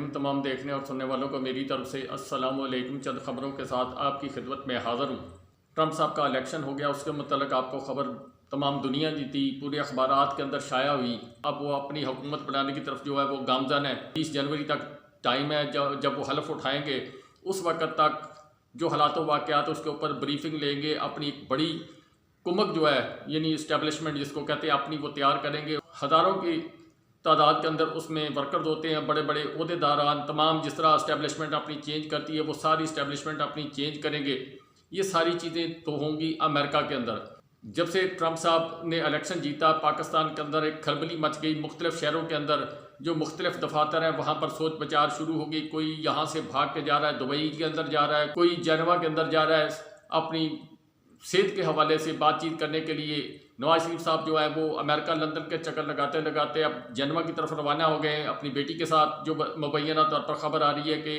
الرحیم تمام دیکھنے اور سننے والوں کو میری طرف سے السلام علیکم۔ چند خبروں کے ساتھ آپ کی خدمت میں حاضر ہوں۔ ٹرمپ صاحب کا الیکشن ہو گیا، اس کے متعلق آپ کو خبر تمام دنیا دی تھی، پورے اخبارات کے اندر شائع ہوئی۔ اب وہ اپنی حکومت بنانے کی طرف جو ہے وہ گامزن ہے۔ 30 جنوری تک ٹائم ہے جب وہ حلف اٹھائیں گے، اس وقت تک جو حالات و واقعات اس کے اوپر بریفنگ لیں گے، اپنی ایک بڑی کمک جو ہے یعنی اسٹیبلشمنٹ جس کو کہتے ہیں اپنی، وہ تیار کریں گے۔ ہزاروں کی تعداد کے اندر اس میں ورکرز ہوتے ہیں، بڑے بڑے عہدیداران، تمام جس طرح اسٹیبلشمنٹ اپنی چینج کرتی ہے وہ ساری اسٹیبلشمنٹ اپنی چینج کریں گے۔ یہ ساری چیزیں تو ہوں گی امریکہ کے اندر۔ جب سے ٹرمپ صاحب نے الیکشن جیتا، پاکستان کے اندر ایک کھلبلی مچ گئی۔ مختلف شہروں کے اندر جو مختلف دفاتر ہیں وہاں پر سوچ بچار شروع ہو گئی۔ کوئی یہاں سے بھاگ کے جا رہا ہے، دبئی کے اندر جا رہا ہے، کوئی جنیوا کے اندر جا رہا ہے اپنی صحت کے حوالے سے بات چیت کرنے کے لیے۔ نواز شریف صاحب جو ہے وہ امریکہ لندن کے چکر لگاتے لگاتے اب جنیوا کی طرف روانہ ہو گئے ہیں اپنی بیٹی کے ساتھ، جو مبینہ طور پر خبر آ رہی ہے کہ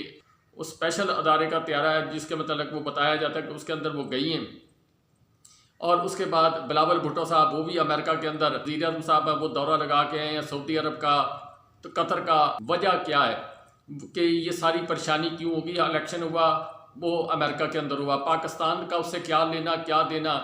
اس اسپیشل ادارے کا طیارہ ہے جس کے متعلق وہ بتایا جاتا ہے کہ اس کے اندر وہ گئی ہیں۔ اور اس کے بعد بلاول بھٹو صاحب وہ بھی امریکہ کے اندر، وزیر اعظم صاحب وہ دورہ لگا کے آئے ہیں سعودی عرب کا، تو قطر کا۔ وجہ کیا ہے کہ یہ ساری پریشانی کیوں ہوگی؟ الیکشن ہوا وہ امریکہ کے اندر ہوا، پاکستان کا اس سے کیا لینا کیا دینا؟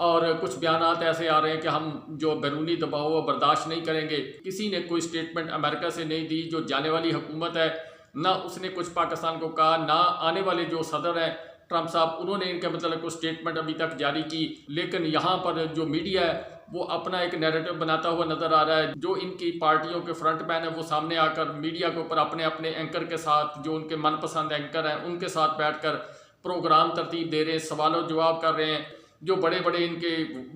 اور کچھ بیانات ایسے آ رہے ہیں کہ ہم جو بیرونی دباؤ وہ برداشت نہیں کریں گے۔ کسی نے کوئی سٹیٹمنٹ امریکہ سے نہیں دی۔ جو جانے والی حکومت ہے نہ اس نے کچھ پاکستان کو کہا، نہ آنے والے جو صدر ہیں ٹرمپ صاحب انہوں نے ان کے متعلق کوئی سٹیٹمنٹ ابھی تک جاری کی۔ لیکن یہاں پر جو میڈیا ہے وہ اپنا ایک نیریٹو بناتا ہوا نظر آ رہا ہے۔ جو ان کی پارٹیوں کے فرنٹ مین ہیں وہ سامنے آ کر میڈیا کے اوپر اپنے اپنے اینکر کے ساتھ، جو ان کے من پسند اینکر ہیں ان کے ساتھ بیٹھ کر پروگرام ترتیب دے رہے ہیں، سوال و جواب کر رہے ہیں۔ جو بڑے بڑے ان کے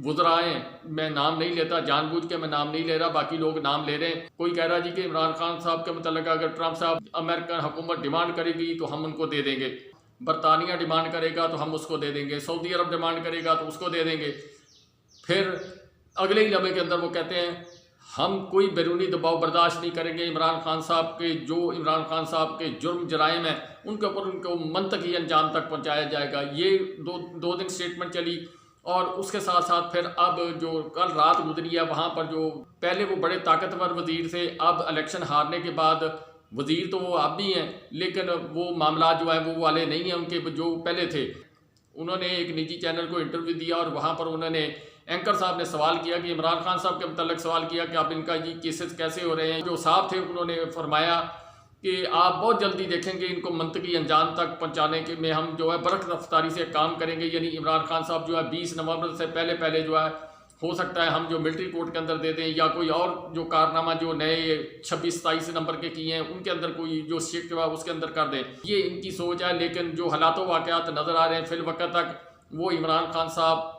وزراء ہیں، میں نام نہیں لیتا، جان بوجھ کے میں نام نہیں لے رہا، باقی لوگ نام لے رہے ہیں۔ کوئی کہہ رہا جی کہ عمران خان صاحب کے متعلق اگر ٹرمپ صاحب امریکن حکومت ڈیمانڈ کرے گی تو ہم ان کو دے دیں گے، برطانیہ ڈیمانڈ کرے گا تو ہم اس کو دے دیں گے، سعودی عرب ڈیمانڈ کرے گا تو اس کو دے دیں گے۔ پھر اگلے ہی لمحے کے اندر وہ کہتے ہیں ہم کوئی بیرونی دباؤ برداشت نہیں کریں گے۔ عمران خان صاحب کے جرم جرائم ہیں ان کے اوپر ان کو منطقی انجام تک پہنچایا جائے گا۔ یہ دو دن سٹیٹمنٹ چلی، اور اس کے ساتھ ساتھ پھر اب جو کل رات گزری ہے وہاں پر جو پہلے وہ بڑے طاقتور وزیر تھے، اب الیکشن ہارنے کے بعد وزیر تو وہ اب بھی ہیں لیکن وہ معاملات جو ہے وہ والے نہیں ہیں ان کے جو پہلے تھے۔ انہوں نے ایک نجی چینل کو انٹرویو دیا اور وہاں پر انہوں نے اینکر صاحب نے سوال کیا کہ عمران خان صاحب کے متعلق سوال کیا کہ آپ ان کا یہ کیسز کیسے ہو رہے ہیں۔ جو صاحب تھے انہوں نے فرمایا کہ آپ بہت جلدی دیکھیں گے ان کو منطقی انجام تک پہنچانے کے میں ہم جو ہے برق رفتاری سے کام کریں گے۔ یعنی عمران خان صاحب جو ہے 20 نومبر سے پہلے جو ہے ہو سکتا ہے ہم جو ملٹری کورٹ کے اندر دے دیں، یا کوئی اور جو کارنامہ جو نئے 26-27 نمبر کے کیے ہیں ان کے اندر کوئی جو شک ہوا اس کے اندر کر دیں۔ یہ ان کی سوچ ہے، لیکن جو حالات و واقعات نظر آ رہے ہیں فی الوقت تک، وہ عمران خان صاحب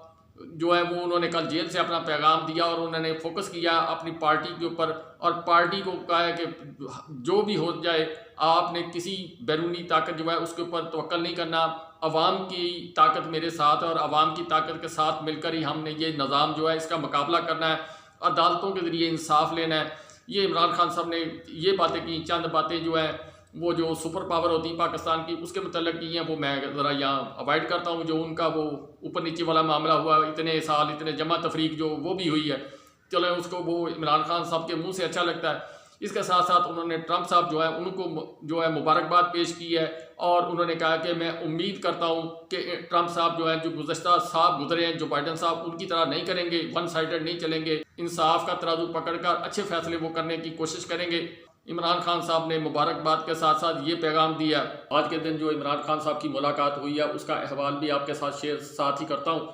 جو ہے وہ انہوں نے کل جیل سے اپنا پیغام دیا اور انہوں نے فوکس کیا اپنی پارٹی کے اوپر، اور پارٹی کو کہا ہے کہ جو بھی ہو جائے آپ نے کسی بیرونی طاقت جو ہے اس کے اوپر توکل نہیں کرنا، عوام کی طاقت میرے ساتھ ہے اور عوام کی طاقت کے ساتھ مل کر ہی ہم نے یہ نظام جو ہے اس کا مقابلہ کرنا ہے، عدالتوں کے ذریعے انصاف لینا ہے۔ یہ عمران خان صاحب نے یہ باتیں کی۔ چند باتیں جو ہیں وہ جو سپر پاور ہوتی ہیں پاکستان کی اس کے متعلق کی ہیں وہ میں ذرا یہاں اوائڈ کرتا ہوں۔ جو ان کا وہ اوپر نیچے والا معاملہ ہوا، اتنے سال اتنے جمع تفریق جو وہ بھی ہوئی ہے، چلو اس کو وہ عمران خان صاحب کے منہ سے اچھا لگتا ہے۔ اس کے ساتھ ساتھ انہوں نے ٹرمپ صاحب جو ہے ان کو جو ہے مبارکباد پیش کی ہے، اور انہوں نے کہا کہ میں امید کرتا ہوں کہ ٹرمپ صاحب جو ہے جو گزشتہ صاحب گزرے ہیں، جو بائیڈن صاحب ان کی طرح نہیں کریں گے، ون سائیڈڈ نہیں چلیں گے، انصاف کا ترازو پکڑ کر اچھے فیصلے وہ کرنے کی کوشش کریں گے۔ عمران خان صاحب نے مبارکباد کے ساتھ ساتھ یہ پیغام دیا۔ آج کے دن جو عمران خان صاحب کی ملاقات ہوئی ہے اس کا احوال بھی آپ کے ساتھ ہی کرتا ہوں۔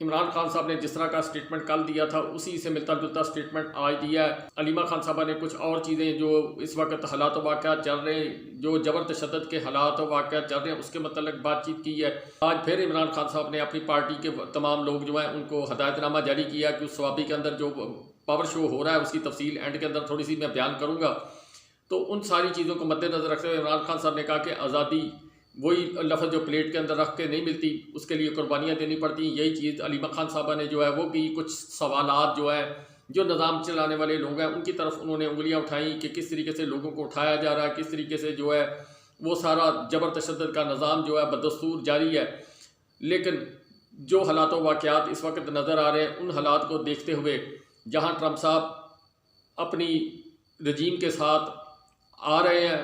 عمران خان صاحب نے جس طرح کا سٹیٹمنٹ کل دیا تھا اسی سے ملتا جلتا سٹیٹمنٹ آج دیا ہے۔ علیمہ خان صاحبہ نے کچھ اور چیزیں جو اس وقت حالات و واقعات چل رہے ہیں، جو جبر تشدد کے حالات و واقعات چل رہے ہیں اس کے متعلق بات چیت کی ہے۔ آج پھر عمران خان صاحب نے اپنی پارٹی کے تمام لوگ جو ہیں ان کو ہدایت نامہ جاری کیا کہ اس صوابی کے اندر جو پاور شو ہو رہا ہے اس کی تفصیل اینڈ کے اندر تھوڑی سی میں بیان کروں گا۔ تو ان ساری چیزوں کو مد نظر رکھتے ہوئے عمران خان صاحب نے کہا کہ آزادی وہی لفظ جو پلیٹ کے اندر رکھ کے نہیں ملتی، اس کے لیے قربانیاں دینی پڑتی ہیں۔ یہی چیز علیمہ خان صاحبہ نے جو ہے وہ کی، کچھ سوالات جو ہے جو نظام چلانے والے لوگ ہیں ان کی طرف انہوں نے انگلیاں اٹھائیں کہ کس طریقے سے لوگوں کو اٹھایا جا رہا ہے، کس طریقے سے جو ہے وہ سارا جبر تشدد کا نظام جو ہے بدستور جاری ہے۔ لیکن جو حالات و واقعات اس وقت نظر آ رہے ہیں ان حالات کو دیکھتے ہوئے جہاں ٹرمپ صاحب اپنی رجیم کے ساتھ آ رہے ہیں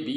B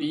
B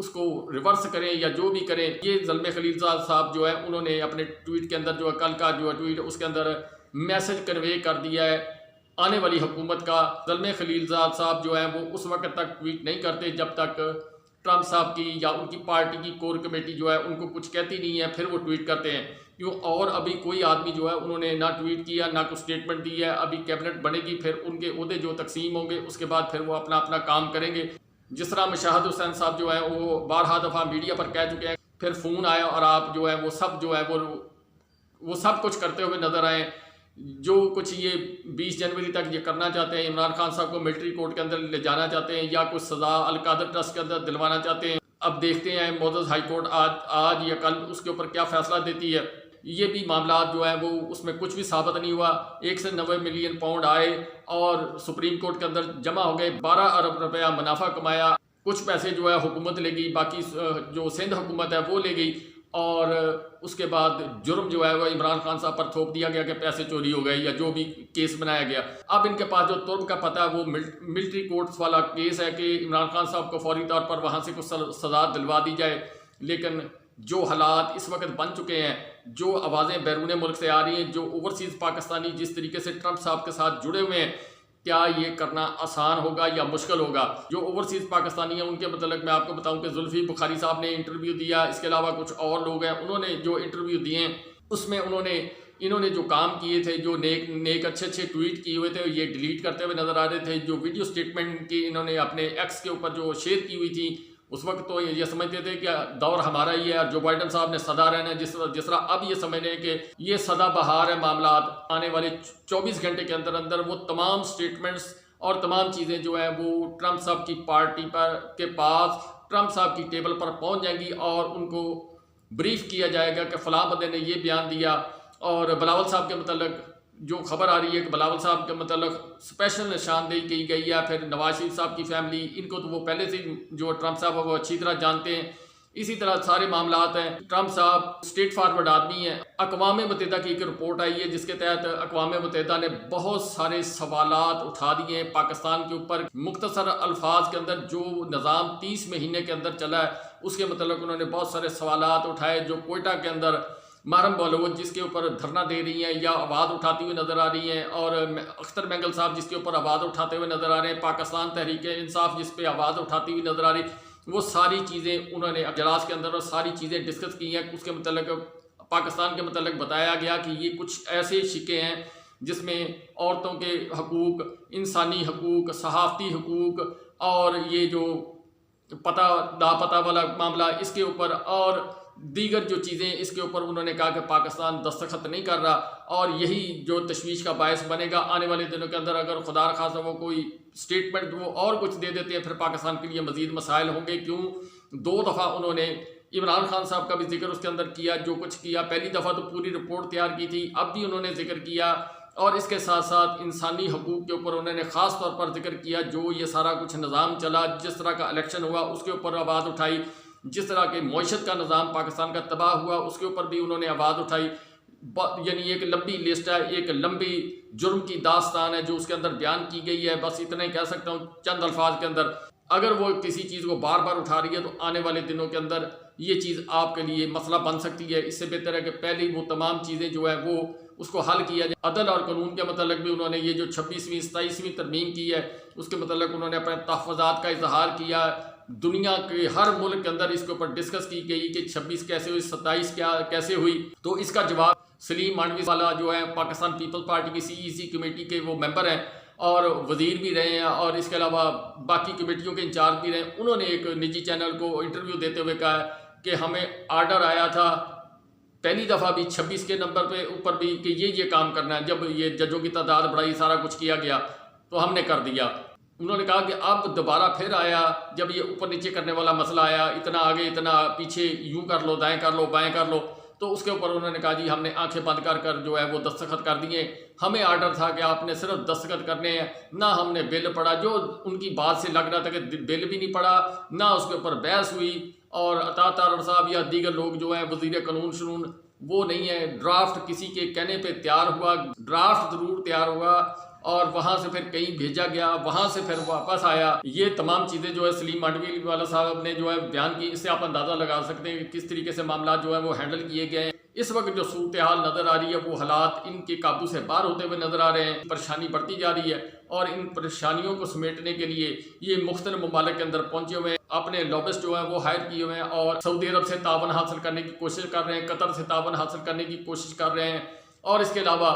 اس کو ریورس کریں یا جو بھی کریں. یہ زلمے خلیلزاد صاحب جو ہے انہوں نے اپنے ٹویٹ کے اندر جو ہے کل کا جو ہے ٹویٹ اس کے اندر میسج کنوے کر دیا ہے آنے والی حکومت کا. زلمے خلیلزاد صاحب جو ہے وہ اس وقت تک ٹویٹ نہیں کرتے جب تک ٹرمپ صاحب کی یا ان کی پارٹی کی کور کمیٹی جو ہے ان کو کچھ کہتی نہیں ہے, پھر وہ ٹویٹ کرتے ہیں. کیوں اور ابھی کوئی آدمی جو ہے انہوں نے نہ ٹویٹ کیا نہ کوئی سٹیٹمنٹ دی ہے. ابھی کیبنٹ بنے گی, پھر ان کے عہدے جو تقسیم ہوں گے اس کے بعد پھر وہ اپنا اپنا کام کریں گے. جس طرح مشاہد حسین صاحب جو ہے وہ بارہا دفعہ میڈیا پر کہہ چکے ہیں, پھر فون آیا اور آپ جو ہے وہ سب جو ہے وہ سب کچھ کرتے ہوئے نظر آئے. جو کچھ یہ 20 جنوری تک یہ کرنا چاہتے ہیں, عمران خان صاحب کو ملٹری کورٹ کے اندر لے جانا چاہتے ہیں یا کچھ سزا القادر ٹرسٹ کے اندر دلوانا چاہتے ہیں. اب دیکھتے ہیں معزز ہائی کورٹ آج یا کل اس کے اوپر کیا فیصلہ دیتی ہے. یہ بھی معاملات جو ہیں وہ اس میں کچھ بھی ثابت نہیں ہوا. 190 ملین پاؤنڈ آئے اور سپریم کورٹ کے اندر جمع ہو گئے. 12 ارب روپیہ منافع کمایا. کچھ پیسے جو ہے حکومت لے گئی, باقی جو سندھ حکومت ہے وہ لے گئی. اور اس کے بعد جرم جو ہے وہ عمران خان صاحب پر تھوپ دیا گیا کہ پیسے چوری ہو گئے یا جو بھی کیس بنایا گیا. اب ان کے پاس جو ترم کا پتہ ہے وہ ملٹری کورٹس والا کیس ہے کہ عمران خان صاحب کو فوری طور پر وہاں سے کچھ سزا دلوا دی جائے. لیکن جو حالات اس وقت بن چکے ہیں, جو آوازیں بیرون ملک سے آ رہی ہیں, جو اوورسیز پاکستانی جس طریقے سے ٹرمپ صاحب کے ساتھ جڑے ہوئے ہیں, کیا یہ کرنا آسان ہوگا یا مشکل ہوگا. جو اوورسیز پاکستانی ہیں ان کے متعلق میں آپ کو بتاؤں کہ زلفی بخاری صاحب نے انٹرویو دیا, اس کے علاوہ کچھ اور لوگ ہیں انہوں نے جو انٹرویو دیے ہیں اس میں انہوں نے جو کام کیے تھے, جو نیک اچھے ٹویٹ کیے ہوئے تھے, یہ ڈیلیٹ کرتے ہوئے نظر آ رہے تھے. جو ویڈیو سٹیٹمنٹ کی انہوں نے اپنے ایکس کے اوپر جو شیئر کی ہوئی تھی, اس وقت تو یہ سمجھتے تھے کہ دور ہمارا ہی ہے اور جو بائیڈن صاحب نے سدا رہنا ہے. جس طرح اب یہ سمجھ رہے ہیں کہ یہ سدا بہار ہے معاملات. آنے والے 24 گھنٹے کے اندر وہ تمام سٹیٹمنٹس اور تمام چیزیں جو ہیں وہ ٹرمپ صاحب کی پارٹی کے پاس ٹرمپ صاحب کی ٹیبل پر پہنچ جائیں گی اور ان کو بریف کیا جائے گا کہ فلاں بندے نے یہ بیان دیا. اور بلاول صاحب کے متعلق جو خبر آ رہی ہے کہ بلاول صاحب کے متعلق اسپیشل نشاندہی کی گئی ہے. پھر نواز شریف صاحب کی فیملی, ان کو تو وہ پہلے سے جو ٹرمپ صاحب ہے وہ اچھی طرح جانتے ہیں. اسی طرح سارے معاملات ہیں. ٹرمپ صاحب اسٹریٹ فارورڈ آدمی ہیں. اقوام متحدہ کی ایک رپورٹ آئی ہے جس کے تحت اقوام متحدہ نے بہت سارے سوالات اٹھا دیے ہیں پاکستان کے اوپر. مختصر الفاظ کے اندر جو نظام 30 مہینے کے اندر چلا ہے اس کے متعلق انہوں نے بہت سارے سوالات اٹھائے. جو کوئٹہ کے اندر محرم بلوچ جس کے اوپر دھرنا دے رہی ہیں یا آواز اٹھاتی ہوئی نظر آ رہی ہیں, اور اختر مینگل صاحب جس کے اوپر آواز اٹھاتے ہوئے نظر آ رہے ہیں, پاکستان تحریک انصاف جس پہ آواز اٹھاتی ہوئی نظر آ رہی, وہ ساری چیزیں انہوں نے اجلاس کے اندر اور ساری چیزیں ڈسکس کی ہیں. اس کے متعلق پاکستان کے متعلق بتایا گیا کہ یہ کچھ ایسے شکے ہیں جس میں عورتوں کے حقوق, انسانی حقوق, صحافتی حقوق اور یہ جو پتہ لاپتہ والا معاملہ اس کے اوپر اور دیگر جو چیزیں اس کے اوپر انہوں نے کہا کہ پاکستان دستخط نہیں کر رہا. اور یہی جو تشویش کا باعث بنے گا آنے والے دنوں کے اندر. اگر خدا خاصہ وہ کوئی سٹیٹمنٹ وہ اور کچھ دے دیتے ہیں پھر پاکستان کے لیے مزید مسائل ہوں گے. کیوں 2 دفعہ انہوں نے عمران خان صاحب کا بھی ذکر اس کے اندر کیا, جو کچھ کیا. پہلی دفعہ تو پوری رپورٹ تیار کی تھی, اب بھی انہوں نے ذکر کیا. اور اس کے ساتھ ساتھ انسانی حقوق کے اوپر انہوں نے خاص طور پر ذکر کیا. جو یہ سارا کچھ نظام چلا, جس طرح کا الیکشن ہوا اس کے اوپر آواز اٹھائی. جس طرح کے معیشت کا نظام پاکستان کا تباہ ہوا اس کے اوپر بھی انہوں نے آواز اٹھائی. یعنی ایک لمبی لسٹ ہے, ایک لمبی جرم کی داستان ہے جو اس کے اندر بیان کی گئی ہے. بس اتنا ہی کہہ سکتا ہوں چند الفاظ کے اندر. اگر وہ کسی چیز کو بار بار اٹھا رہی ہے تو آنے والے دنوں کے اندر یہ چیز آپ کے لیے مسئلہ بن سکتی ہے. اس سے بہتر ہے کہ پہلے وہ تمام چیزیں جو ہے وہ اس کو حل کیا جائے. عدل اور قانون کے متعلق بھی انہوں نے یہ جو 26ویں 27ویں ترمیم کی ہے اس کے متعلق انہوں نے اپنے تحفظات کا اظہار کیا. دنیا کے ہر ملک کے اندر اس کے اوپر ڈسکس کی گئی کہ 26 کیسے ہوئی, 27 کیسے ہوئی. تو اس کا جواب سلیم مانڈوی والا جو ہے پاکستان پیپل پارٹی کی CEC کمیٹی کے وہ ممبر ہیں اور وزیر بھی رہے ہیں اور اس کے علاوہ باقی کمیٹیوں کے انچارج بھی رہے ہیں. انہوں نے ایک نجی چینل کو انٹرویو دیتے ہوئے کہا کہ ہمیں آرڈر آیا تھا پہلی دفعہ بھی 26 کے نمبر پہ اوپر بھی کہ یہ کام کرنا ہے. جب یہ ججوں کی تعداد بڑھائی, سارا کچھ کیا گیا تو ہم نے کر دیا. انہوں نے کہا کہ اب دوبارہ پھر آیا جب یہ اوپر نیچے کرنے والا مسئلہ آیا, اتنا آگے اتنا پیچھے, یوں کر لو, دائیں کر لو, بائیں کر لو, تو اس کے اوپر انہوں نے کہا جی ہم نے آنکھیں بند کر جو ہے وہ دستخط کر دیے. ہمیں آرڈر تھا کہ آپ نے صرف دستخط کرنے ہیں, نہ ہم نے بل پڑھا. جو ان کی بات سے لگ رہا تھا کہ بل بھی نہیں پڑھا, نہ اس کے اوپر بحث ہوئی. اور عطا تارڑ صاحب یا دیگر لوگ جو ہیں وزیر قانون شنون وہ نہیں ہے. ڈرافٹ کسی کے کہنے پہ تیار ہوا, ڈرافٹ ضرور تیار ہوا اور وہاں سے پھر کہیں بھیجا گیا، وہاں سے پھر واپس آیا. یہ تمام چیزیں جو ہے سلیم مانڈوی والا صاحب نے جو ہے بیان کی. اس سے آپ اندازہ لگا سکتے ہیں کہ کس طریقے سے معاملات جو ہے وہ ہینڈل کیے گئے ہیں. اس وقت جو صورتحال نظر آ رہی ہے وہ حالات ان کے قابو سے باہر ہوتے ہوئے نظر آ رہے ہیں. پریشانی بڑھتی جا رہی ہے اور ان پریشانیوں کو سمیٹنے کے لیے یہ مختلف ممالک کے اندر پہنچے ہوئے ہیں. اپنے لابسٹ جو ہیں وہ ہائر کیے ہوئے ہیں اور سعودی عرب سے تعاون حاصل کرنے کی کوشش کر رہے ہیں، قطر سے تعاون حاصل کرنے کی کوشش کر رہے ہیں. اور اس کے علاوہ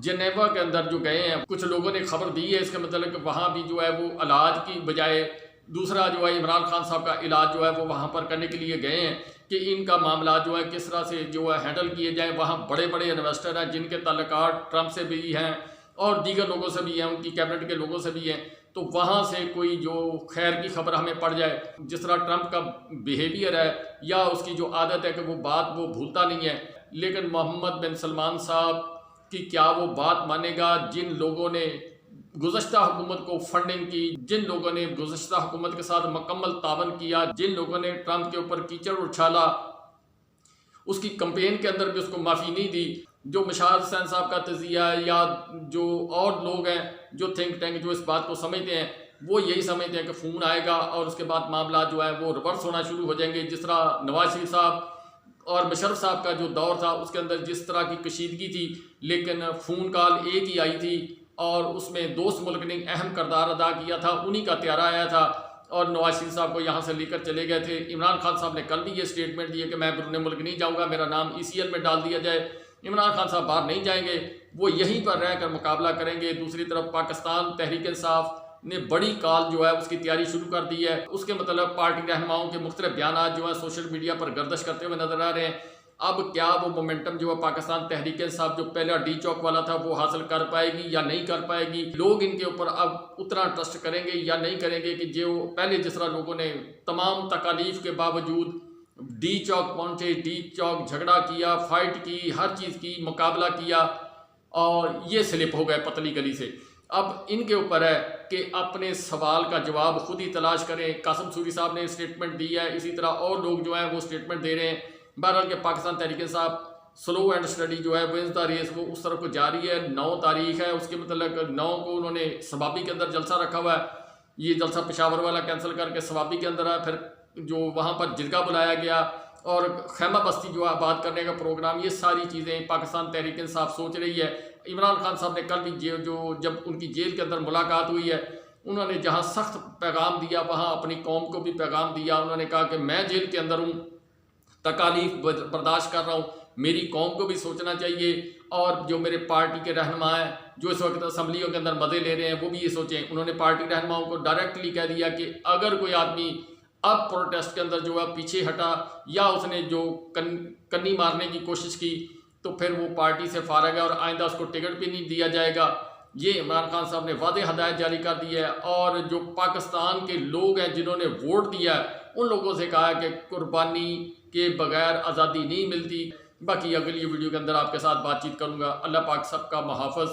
جنیوا کے اندر جو گئے ہیں، کچھ لوگوں نے خبر دی ہے اس کے متعلق کہ وہاں بھی جو ہے وہ علاج کی بجائے دوسرا جو ہے عمران خان صاحب کا علاج جو ہے وہ وہاں پر کرنے کے لیے گئے ہیں کہ ان کا معاملات جو ہے کس طرح سے جو ہے ہینڈل کیے جائیں. وہاں بڑے بڑے انویسٹر ہیں جن کے تعلقات ٹرمپ سے بھی ہیں اور دیگر لوگوں سے بھی ہیں، ان کی کیبنٹ کے لوگوں سے بھی ہیں. تو وہاں سے کوئی جو خیر کی خبر ہمیں پڑ جائے، جس طرح ٹرمپ کا بیہیویئر ہے یا اس کی جو عادت ہے کہ وہ بات وہ بھولتا نہیں ہے، لیکن محمد بن سلمان صاحب کی کیا وہ بات مانے گا؟ جن لوگوں نے گزشتہ حکومت کو فنڈنگ کی، جن لوگوں نے گزشتہ حکومت کے ساتھ مکمل تعاون کیا، جن لوگوں نے ٹرمپ کے اوپر کیچڑ اچھالا، اس کی کمپین کے اندر بھی اس کو معافی نہیں دی. جو مشال حسین صاحب کا تجزیہ یا جو اور لوگ ہیں جو تھنک ٹینک جو اس بات کو سمجھتے ہیں، وہ یہی سمجھتے ہیں کہ فون آئے گا اور اس کے بعد معاملات جو ہے وہ ریورس ہونا شروع ہو جائیں گے. جس طرح نواز شریف صاحب اور مشرف صاحب کا جو دور تھا اس کے اندر جس طرح کی کشیدگی تھی، لیکن فون کال ایک ہی آئی تھی اور اس میں دوست ملک نے اہم کردار ادا کیا تھا، انہی کا طیارہ آیا تھا اور نواز شریف صاحب کو یہاں سے لے کر چلے گئے تھے. عمران خان صاحب نے کل بھی یہ سٹیٹمنٹ دی ہے کہ میں بیرون ملک نہیں جاؤں گا، میرا نام ECL میں ڈال دیا جائے. عمران خان صاحب باہر نہیں جائیں گے، وہ یہیں پر رہ کر مقابلہ کریں گے. دوسری طرف پاکستان تحریک انصاف نے بڑی کال جو ہے اس کی تیاری شروع کر دی ہے. اس کے مطلب پارٹی رہنماؤں کے مختلف بیانات جو ہیں سوشل میڈیا پر گردش کرتے ہوئے نظر آ رہے ہیں. اب کیا وہ مومنٹم جو ہے پاکستان تحریک انصاف جو پہلا ڈی چوک والا تھا وہ حاصل کر پائے گی یا نہیں کر پائے گی؟ لوگ ان کے اوپر اب اتنا ٹرسٹ کریں گے یا نہیں کریں گے کہ جو پہلے جس طرح لوگوں نے تمام تکالیف کے باوجود ڈی چوک پہنچے، ڈی چوک جھگڑا کیا، فائٹ کی، ہر چیز کی، مقابلہ کیا اور یہ سلپ ہو گئے پتلی گلی سے. اب ان کے اوپر ہے کہ اپنے سوال کا جواب خود ہی تلاش کریں. قاسم سوری صاحب نے اسٹیٹمنٹ دی ہے، اسی طرح اور لوگ جو ہیں وہ اسٹیٹمنٹ دے رہے ہیں. بہرحال کہ Pakistan Tehreek Insaf slow and study جو ہے ونز دا ریس وہ اس طرف کو جاری ہے. 9 تاریخ ہے، اس کے متعلق 9 کو انہوں نے سبابی کے اندر جلسہ رکھا ہوا ہے. یہ جلسہ پشاور والا کینسل کر کے سبابی کے اندر ہے. پھر جو وہاں پر جرگہ بلایا گیا اور خیمہ بستی جو آباد کرنے کا پروگرام، یہ ساری چیزیں پاکستان تحریک انصاف سوچ رہی ہے. عمران خان صاحب نے کل بھی جب ان کی جیل کے اندر ملاقات ہوئی ہے، انہوں نے جہاں سخت پیغام دیا وہاں اپنی قوم کو بھی پیغام دیا. انہوں نے کہا کہ میں جیل کے اندر ہوں، تکالیف برداشت کر رہا ہوں، میری قوم کو بھی سوچنا چاہیے اور جو میرے پارٹی کے رہنما ہیں جو اس وقت اسمبلیوں کے اندر مزے لے رہے ہیں وہ بھی یہ سوچیں. انہوں نے پارٹی رہنماؤں کو ڈائریکٹلی کہہ دیا کہ اگر کوئی آدمی اب پروٹیسٹ کے اندر جو ہے پیچھے ہٹا یا اس نے جو کنی مارنے کی کوشش کی تو پھر وہ پارٹی سے فارغ ہے اور آئندہ اس کو ٹکٹ بھی نہیں دیا جائے گا. یہ عمران خان صاحب نے واضح ہدایت جاری کر دی ہے. اور جو پاکستان کے لوگ ہیں جنہوں نے ووٹ دیا ہے ان لوگوں سے کہا ہے کہ قربانی کے بغیر آزادی نہیں ملتی. باقی اگلی ویڈیو کے اندر آپ کے ساتھ بات چیت کروں گا. اللہ پاک سب کا محافظ.